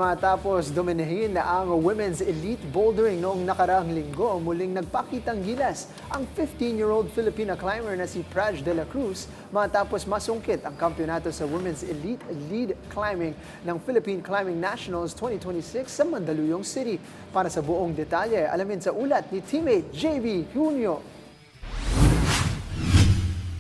matapos dominahin ang Women's Elite Bouldering noong nakaraang linggo, muling nagpakitang gilas ang 15-year-old Filipina climber na si Praj de la Cruz matapos masungkit ang kampyonato sa Women's Elite Lead Climbing ng Philippine Climbing Nationals 2026 sa Mandaluyong City. Para sa buong detalye, alamin sa ulat ni teammate JB Junio.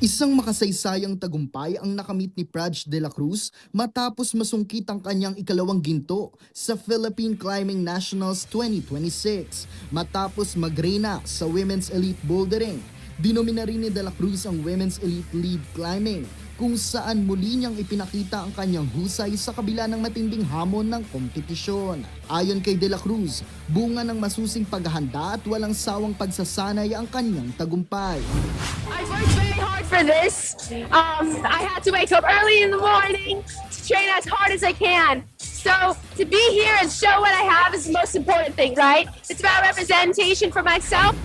Isang makasaysayang tagumpay ang nakamit ni Praj de la Cruz matapos masungkit ang kanyang ikalawang ginto sa Philippine Climbing Nationals 2026. Matapos magreyna sa Women's Elite Bouldering, dinomina rin ni de la Cruz ang Women's Elite Lead Climbing kung saan muli niyang ipinakita ang kanyang husay sa kabila ng matinding hamon ng kompetisyon. Ayon kay de la Cruz, bunga ng masusing paghahanda at walang sawang pagsasanay ang kanyang tagumpay. I worked very hard for this. I had to wake up early in the morning to train as hard as I can. So to be here and show what I have is the most important thing, right? It's about representation for myself.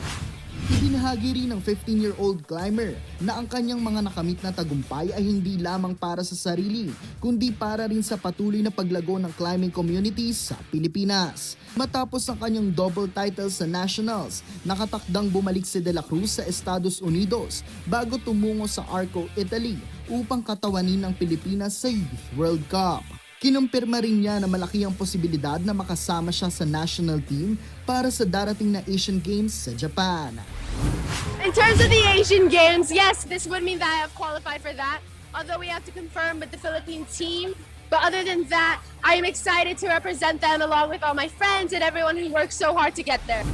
Ibinahagi rin ng 15-year-old climber na ang kanyang mga nakamit na tagumpay ay hindi lamang para sa sarili, kundi para rin sa patuloy na paglago ng climbing community sa Pilipinas. Matapos ang kanyang double title sa Nationals, nakatakdang bumalik si de la Cruz sa Estados Unidos bago tumungo sa Arco, Italy upang katawanin ng Pilipinas sa Youth World Cup. Kinumpirma rin niya na malaki ang posibilidad na makasama siya sa national team para sa darating na Asian Games sa Japan. In terms of the Asian Games, yes, this would mean that I have qualified for that, although we have to confirm with the Philippine team. But other than that, I am excited to represent them along with all my friends and everyone who worked so hard to get there.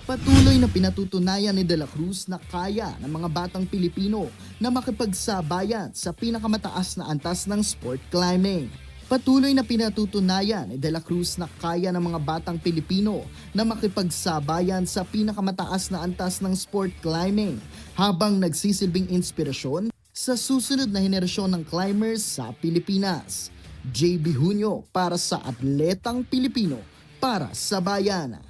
Patuloy na pinatutunayan ni de la Cruz na kaya ng mga batang Pilipino na makipagsabayan sa pinakamataas na antas ng sport climbing. Patuloy na pinatutunayan ni de la Cruz na kaya ng mga batang Pilipino na makipagsabayan sa pinakamataas na antas ng sport climbing habang nagsisilbing inspirasyon sa susunod na henerasyon ng climbers sa Pilipinas. JB Junio para sa Atletang Pilipino para sa Bayan.